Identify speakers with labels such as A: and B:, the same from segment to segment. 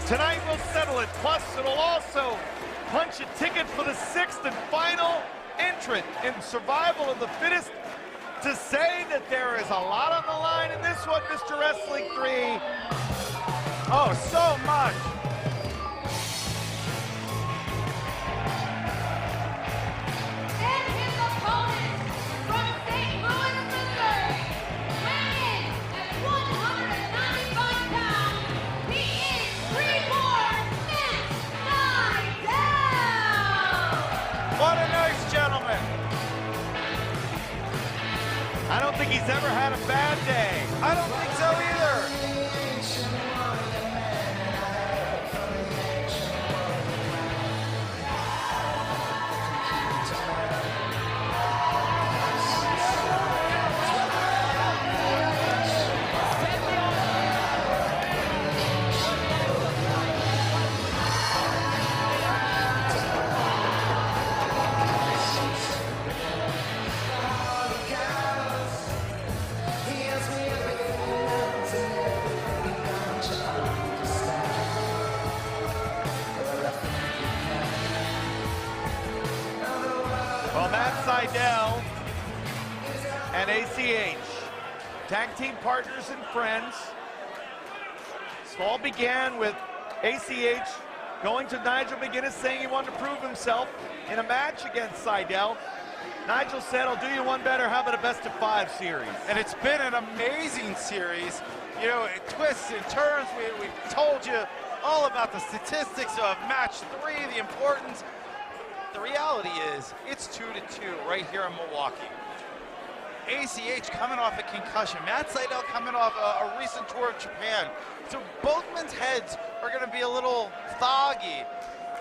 A: Tonight will settle it. Plus, it'll also punch a ticket for the 6th and final entrant in Survival of the Fittest. To say that there is a lot on the line in this one, Mr. Wrestling 3. Oh, so much.
B: And his opponent from St. Louis, Missouri, weighing in at 195 pounds, he is Reborn Matt Sydal.
A: What a nice gentleman. I don't think he's ever had a bad day. I don't think so either. Well, Matt Sydal and ACH, tag team partners and friends. This all began with ACH going to Nigel McGuinness saying he wanted to prove himself in a match against Sydal. Nigel said, I'll do you one better, how about a best of 5 series?
C: And it's been an amazing series. You know, it twists and turns. We've told you all about the statistics of match 3, the importance. The reality is, it's 2-2 right here in Milwaukee. ACH coming off a concussion. Matt Sydal coming off a recent tour of Japan. So both men's heads are going to be a little foggy.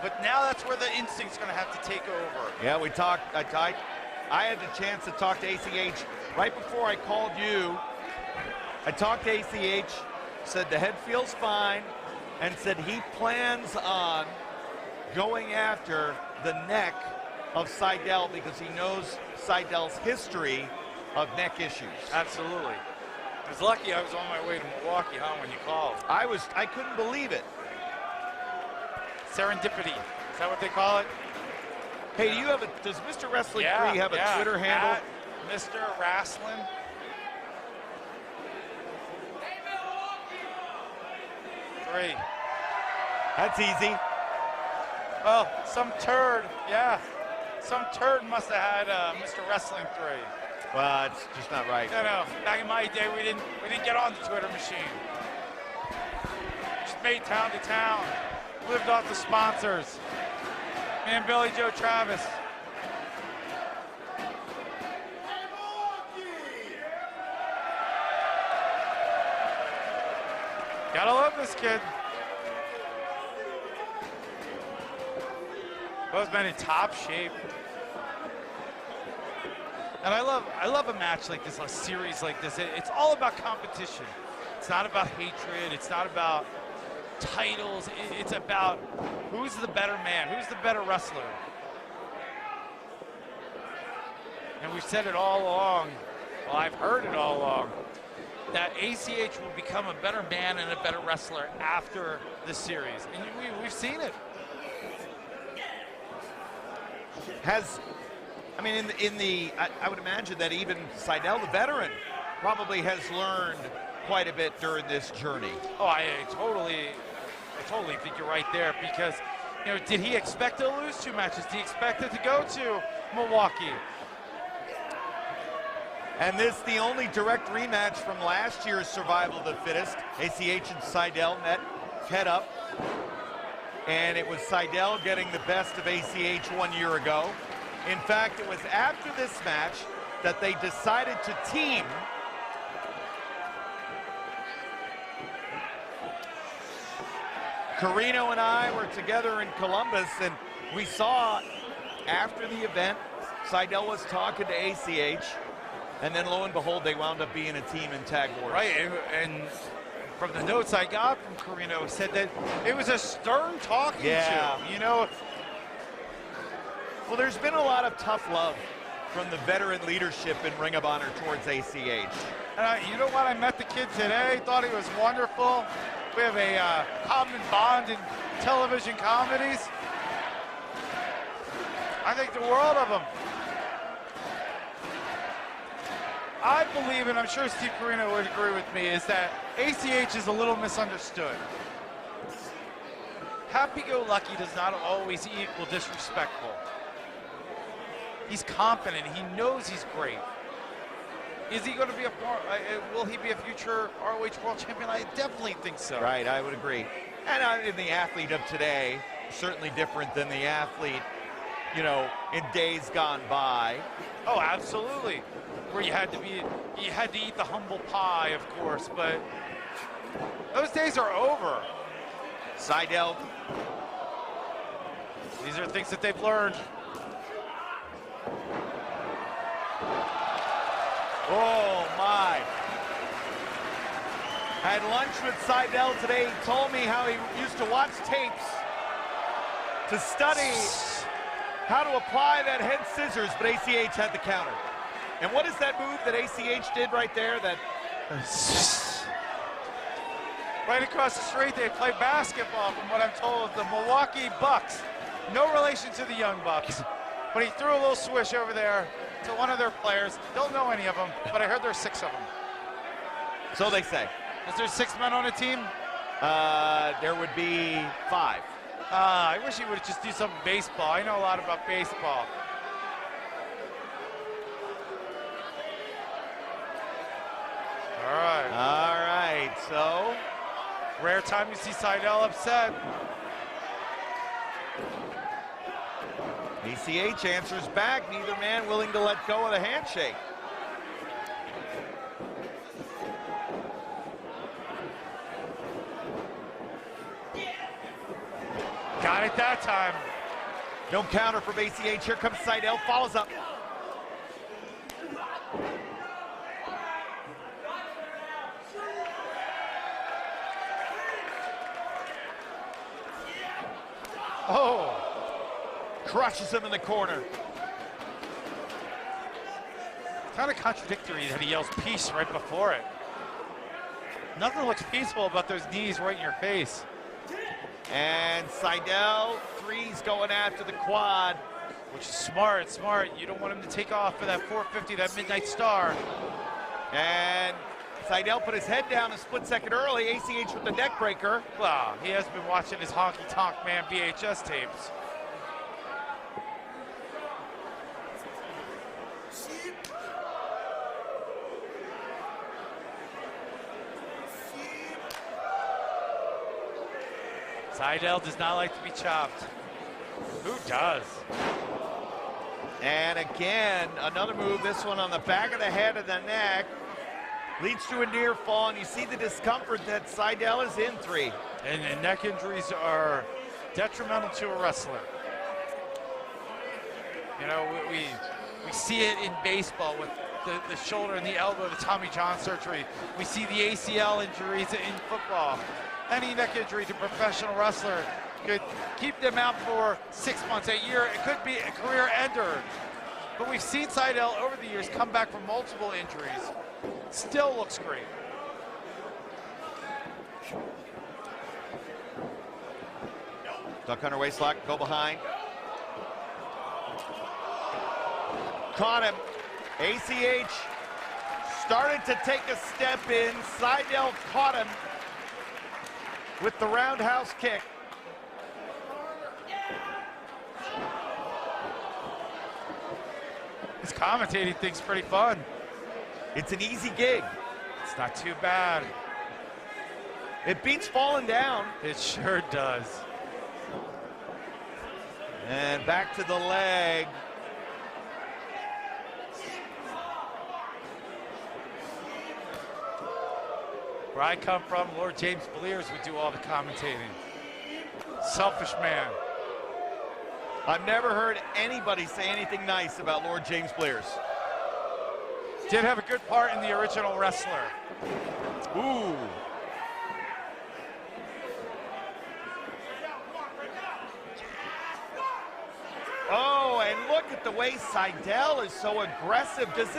C: But now that's where the instinct's going to have to take over.
A: Yeah, we talked. I had the chance to talk to ACH right before I called you. I talked to ACH, said the head feels fine, and said he plans on going after the neck of Sydal because he knows Sydal's history of neck issues.
C: Absolutely. I was lucky I was on my way to Milwaukee, huh, when you called.
A: I couldn't believe it.
C: Serendipity. Is that what they call it?
A: Hey, does Mr. Wrestling 3 have a Twitter handle?
C: Mr. Wrestling. Three.
A: That's easy.
C: Well, some turd must have had Mr. Wrestling 3.
A: Well, it's just not right.
C: No. Back in my day, we didn't get on the Twitter machine. Just made town to town. Lived off the sponsors. Me and Billy Joe Travis. Gotta love this kid. Both men in top shape. And I love a match like this, a series like this. It's all about competition. It's not about hatred. It's not about titles. It's about who's the better man, who's the better wrestler. And we've said it all along, well, I've heard it all along, that ACH will become a better man and a better wrestler after this series. And we've seen it.
A: I would imagine that even Sydal, the veteran, probably has learned quite a bit during this journey.
C: Oh, I totally think you're right there because, you know, did he expect to lose 2 matches? Did he expect it to go to Milwaukee?
A: And this the only direct rematch from last year's Survival of the Fittest. ACH and Sydal met head up. And it was Sydal getting the best of ACH 1 year ago. In fact, it was after this match that they decided to team. Carino and I were together in Columbus, and we saw after the event, Sydal was talking to ACH, and then lo and behold, they wound up being a team in Tag Wars.
C: Right, and from the notes I got from Carino, said that it was a stern talking to, you know.
A: Well, there's been a lot of tough love from the veteran leadership in Ring of Honor towards ACH.
C: You know what? I met the kid today, thought he was wonderful. We have a common bond in television comedies. I think the world of him. I believe, and I'm sure Steve Corino would agree with me, is that ACH is a little misunderstood. Happy-go-lucky does not always equal disrespectful. He's confident. He knows he's great. Is he going to be will he be a future ROH World Champion? I definitely think so.
A: Right, I would agree. And in the athlete of today, certainly different than the athlete, you know, in days gone by.
C: Oh, absolutely. Where you had to eat the humble pie, of course, but those days are over.
A: Sydal.
C: These are things that they've learned.
A: Oh my. I had lunch with Sydal today. He told me how he used to watch tapes to study how to apply that head scissors, but ACH had the counter. And what is that move that ACH did right there? That
C: right across the street, they play basketball, from what I'm told, the Milwaukee Bucks. No relation to the Young Bucks. But he threw a little swish over there to one of their players. Don't know any of them, but I heard there's 6 of them.
A: So they say.
C: Is there 6 men on a team?
A: There would be 5.
C: I wish he would just do some baseball. I know a lot about baseball.
A: All right, so.
C: Rare time you see Sydal upset.
A: ACH answers back, neither man willing to let go of the handshake.
C: Got it that time.
A: No counter from ACH. Here comes Sydal, follows up.
C: Oh.
A: Crushes him in the corner.
C: Kind of contradictory that he yells peace right before it. Nothing looks peaceful about those knees right in your face.
A: And Sydal, 3's going after the quad.
C: Which is smart. You don't want him to take off for that 450, that Midnight Star.
A: And Sydal put his head down a split second early. ACH with the neck breaker.
C: Well, he has been watching his Honky Tonk Man VHS tapes. Sydal does not like to be chopped. Who does?
A: And again, another move, this one on the back of the head and the neck. Leads to a near fall, and you see the discomfort that Sydal is in 3.
C: And neck injuries are detrimental to a wrestler. You know, we see it in baseball with the shoulder and the elbow, the Tommy John surgery. We see the ACL injuries in football. Any neck injury to a professional wrestler could keep them out for 6 months, a year. It could be a career ender. But we've seen Sydal over the years come back from multiple injuries. Still looks great.
A: Duck under waistlock, go behind. Caught him. ACH started to take a step in. Sydal caught him with the roundhouse kick.
C: This commentating thing's pretty fun.
A: It's an easy gig.
C: It's not too bad.
A: It beats falling down.
C: It sure does.
A: And back to the leg.
C: Where I come from, Lord James Blears would do all the commentating. Selfish man.
A: I've never heard anybody say anything nice about Lord James Blears.
C: Did have a good part in the original Wrestler.
A: Ooh. Oh, and look at the way Sydal is so aggressive. Does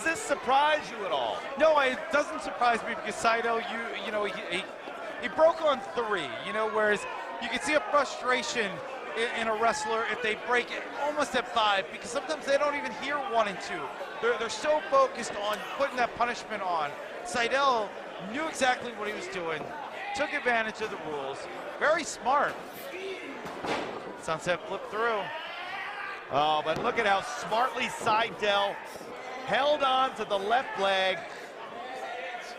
A: this surprise you at all?
C: No, it doesn't surprise me because Sydal, you know, He broke on 3, you know, whereas you can see a frustration in a wrestler if they break it almost at 5, because sometimes they don't even hear 1 and 2. They're so focused on putting that punishment on. Sydal knew exactly what he was doing, took advantage of the rules, very smart. Sunset flipped through.
A: Oh, but look at how smartly Sydal held on to the left leg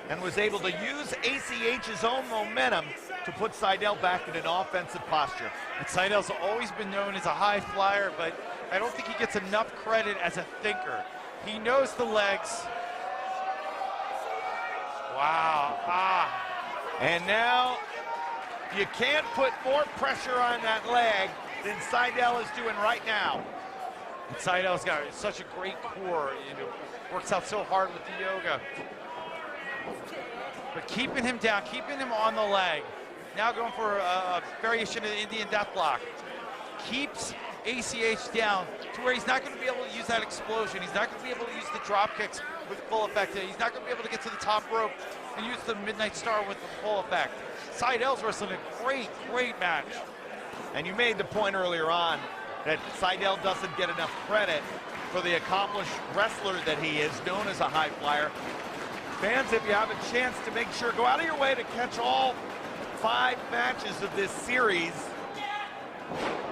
A: and was able to use ACH's own momentum to put Sydal back in an offensive posture.
C: And Sydal's always been known as a high flyer, but I don't think he gets enough credit as a thinker. He knows the legs. Wow.
A: And now you can't put more pressure on that leg than Sydal is doing right now.
C: And Sydal's got such a great core, you know, works out so hard with the yoga. But keeping him down, keeping him on the leg. Now going for a variation of the Indian deathlock. Keeps ACH down to where he's not going to be able to use that explosion. He's not going to be able to use the drop kicks with full effect. He's not going to be able to get to the top rope and use the Midnight Star with the full effect. Sydal's wrestling a great match.
A: And you made the point earlier on that Sydal doesn't get enough credit for the accomplished wrestler that he is, known as a high flyer. Fans, if you have a chance to make sure, go out of your way to catch all 5 matches of this series.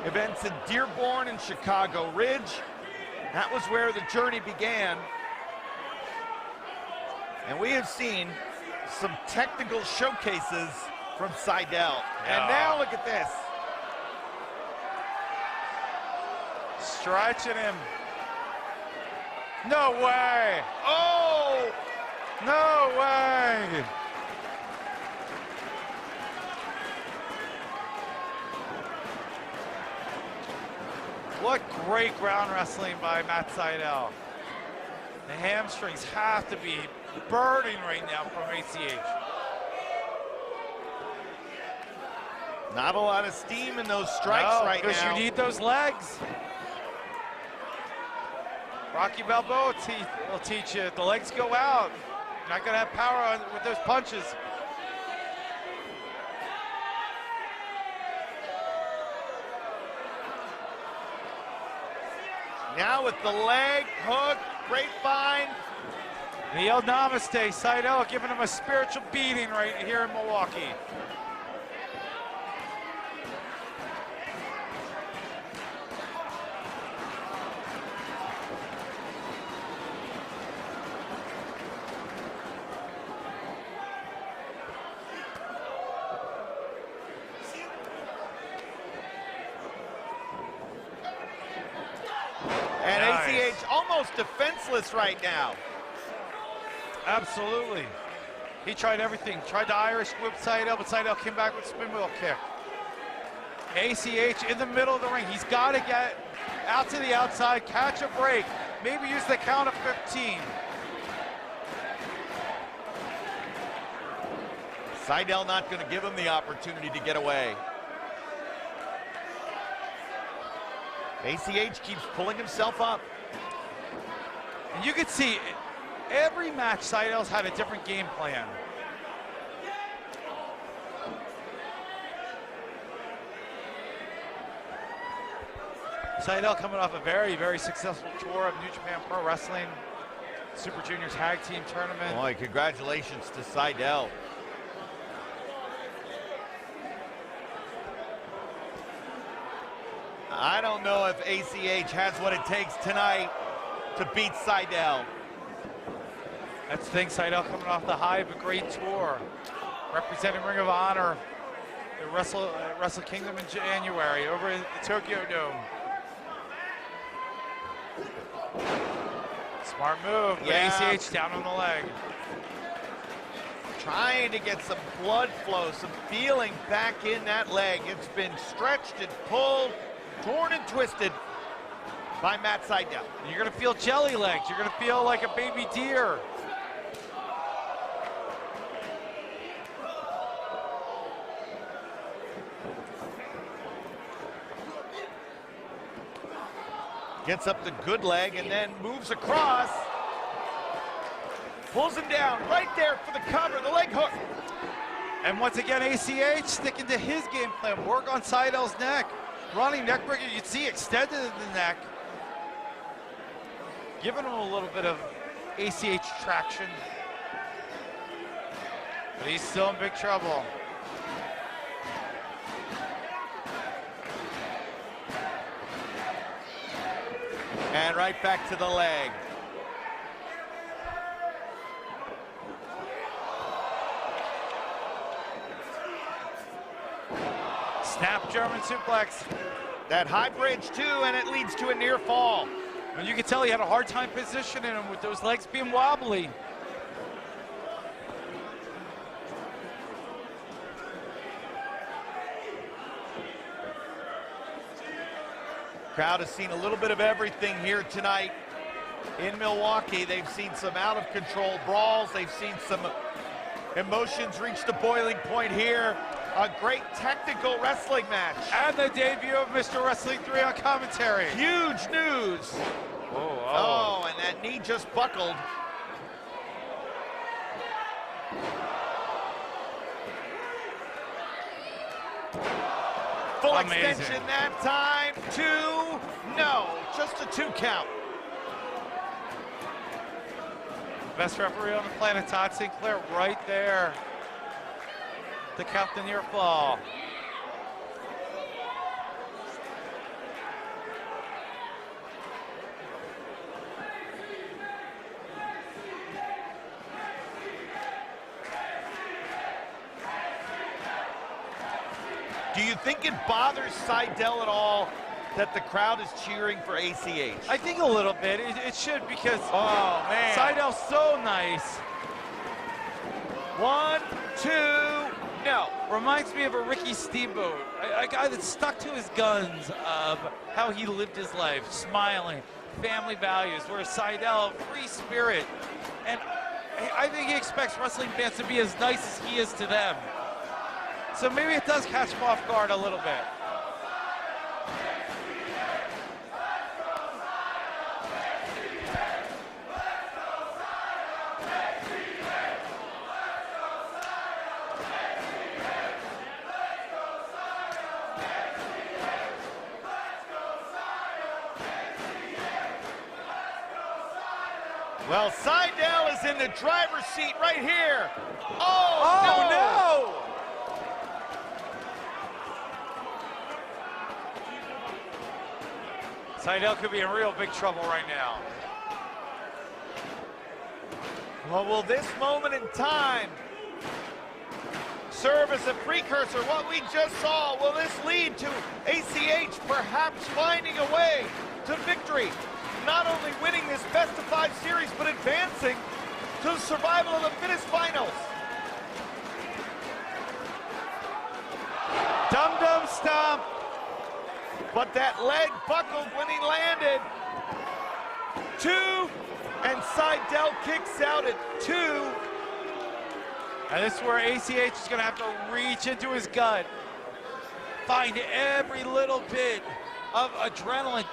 A: Events in Dearborn and Chicago Ridge. That was where the journey began. And we have seen some technical showcases from Sydal. And now look at this.
C: Stretching him. No way.
A: Oh!
C: No way. What great ground wrestling by Matt Sydal. The hamstrings have to be burning right now from ACH.
A: Not a lot of steam in those strikes right now.
C: Because you need those legs. Rocky Balboa will teach you. If the legs go out, you're not going to have power with those punches.
A: Now with the leg hook, grapevine.
C: And he yelled namaste. Sydal giving him a spiritual beating right here in Milwaukee.
A: And ACH almost defenseless right now.
C: Absolutely. He tried everything. Tried the Irish whip Sydal, but Sydal came back with a spin wheel kick. ACH in the middle of the ring. He's got to get out to the outside, catch a break, maybe use the count of 15.
A: Sydal not going to give him the opportunity to get away. ACH keeps pulling himself up.
C: And you can see every match Sydal's had a different game plan. Sydal coming off a very successful tour of New Japan Pro Wrestling, Super Junior Tag Team Tournament.
A: Boy, congratulations to Sydal. I don't know if ACH has what it takes tonight to beat Sydal.
C: That's the thing, Sydal coming off the high of a great tour, representing Ring of Honor, the Wrestle Kingdom in January over at the Tokyo Dome. Smart move, but ACH down on the leg.
A: Trying to get some blood flow, some feeling back in that leg. It's been stretched and pulled, torn and twisted by Matt Sydal.
C: You're gonna feel jelly legs. You're gonna feel like a baby deer.
A: Gets up the good leg and then moves across. Pulls him down right there for the cover, the leg hook.
C: And once again, ACH sticking to his game plan. Work on Sydal's neck. Running neck breaker, you can see extended in the neck. Giving him a little bit of ACH traction. But he's still in big trouble.
A: And right back to the leg.
C: Snap German suplex.
A: That high bridge too, and it leads to a near fall.
C: And you can tell he had a hard time positioning him with those legs being wobbly.
A: Crowd has seen a little bit of everything here tonight in Milwaukee. They've seen some out of control brawls. They've seen some emotions reach the boiling point here. A great technical wrestling match.
C: And the debut of Mr. Wrestling 3 on commentary.
A: Huge news. Oh, and that knee just buckled. Full
C: Amazing.
A: extension that time. 2, no, just a 2 count.
C: Best referee on the planet, Todd Sinclair, right there to count the near fall.
A: Do you think it bothers Sydal at all that the crowd is cheering for ACH?
C: I think a little bit. It should, because
A: Oh, man.
C: Sydal's so nice.
A: 1, 2, no.
C: Reminds me of a Ricky Steamboat, a guy that stuck to his guns of how he lived his life, smiling, family values, where Sydal, free spirit. And I think he expects wrestling fans to be as nice as he is to them. So maybe it does catch him off guard a little bit.
A: Well, Sydal is in the driver's seat right here. Oh,
C: no! Sydal could be in real big trouble right now.
A: Well, will this moment in time serve as a precursor? What we just saw, will this lead to ACH perhaps finding a way to victory? Not only winning this best-of-5 series, but advancing to the survival of the fittest finals.
C: Dum-dum stomp.
A: But that leg buckled when he landed. 2, and Sydal kicks out at 2.
C: And this is where ACH is going to have to reach into his gut. Find every little bit of adrenaline.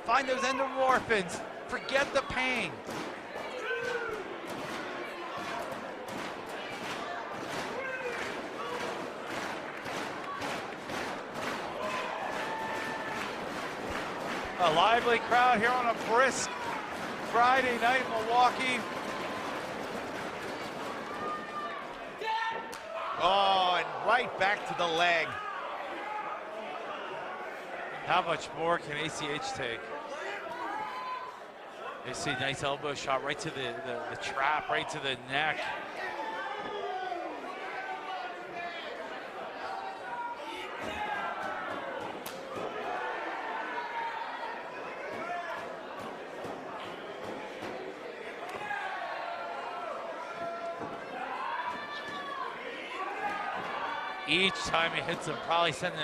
C: Find those endorphins. Forget the pain. A lively crowd here on a brisk Friday night in Milwaukee.
A: Oh, and right back to the leg.
C: How much more can ACH take? You see, nice elbow shot right to the trap, right to the neck. Each time he hits him, probably sending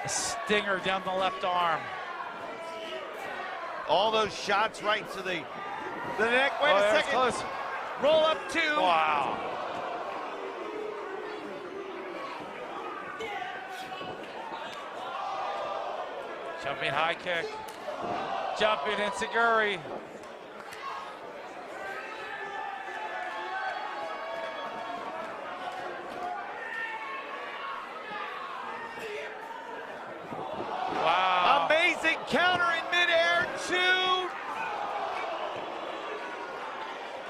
C: a stinger down the left arm.
A: All those shots right to the neck. Wait a
C: that's
A: second.
C: close.
A: Roll up 2.
C: Wow. Jumping high kick. Jumping enziguri.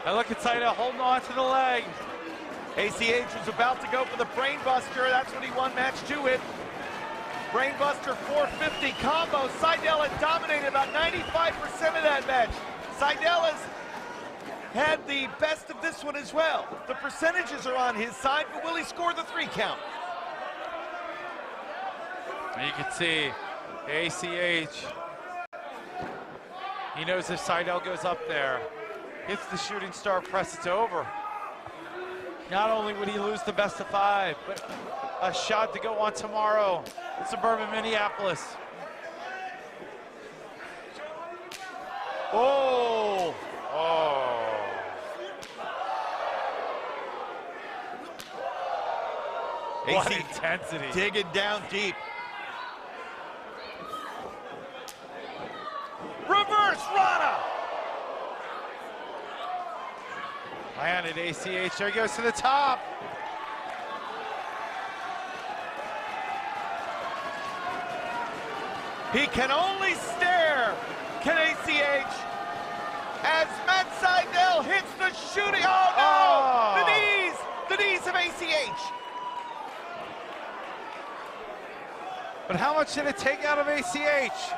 C: And look at Sydal holding on to the leg.
A: ACH was about to go for the brainbuster. That's what he won match 2 with. Brainbuster 450 combo. Sydal had dominated about 95% of that match. Sydal has had the best of this one as well. The percentages are on his side, but will he score the 3 count?
C: And you can see ACH. He knows if Sydal goes up there, hits the shooting star press, it's over. Not only would he lose the best of 5, but a shot to go on tomorrow in suburban Minneapolis.
A: Oh!
C: Oh. What intensity.
A: Digging down deep. Reverse Rana!
C: Landed ACH, there he goes to the top.
A: He can only stare, can ACH, as Matt Sydal hits the shooting. Oh no!
C: Oh.
A: The knees of ACH.
C: But how much did it take out of ACH?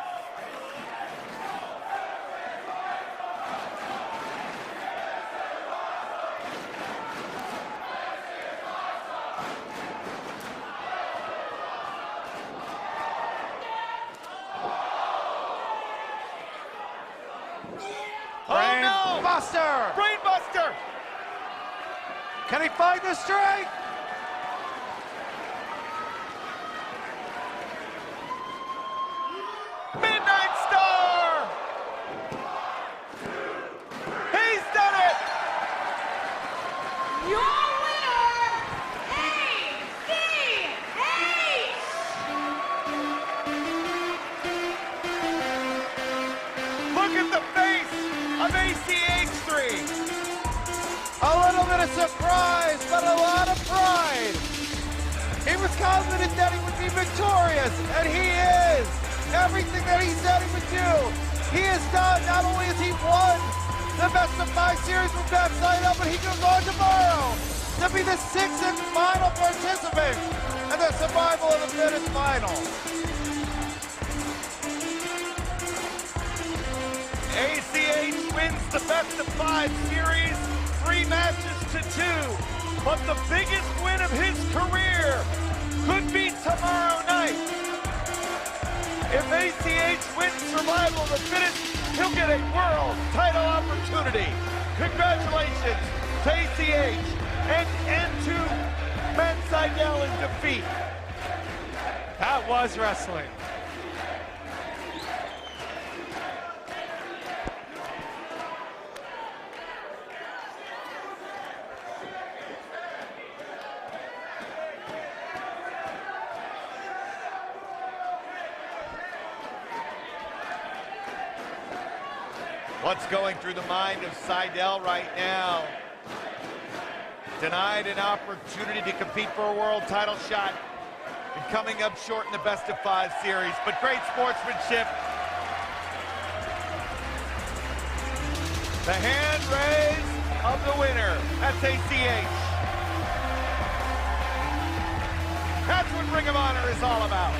A: Oh no!
C: Buster!
A: Brainbuster!
C: Can he find the strength?
A: Midnight Star! He's done it!
B: Your winner, ACH!
A: Look at the face of ACH3!
C: A little bit of surprise, but a lot of pride. He was confident that he would be victorious, and he is. Everything that he said he would do, he has done. Not only has he won the best of 5 series with Matt Sydal, but he goes on tomorrow to be the 6th and final participant in the survival of the fittest final.
A: ACH wins the best of 5 series, 3 matches to 2. But the biggest win of his career could be tomorrow night. If ACH wins survival of the fittest, he'll get a world title opportunity. Congratulations to ACH and to Matt Sydal in defeat.
C: That was wrestling.
A: What's going through the mind of Sydal right now? Denied an opportunity to compete for a world title shot and coming up short in the best of 5 series, but great sportsmanship. The hand raise of the winner, that's ACH. That's what Ring of Honor is all about.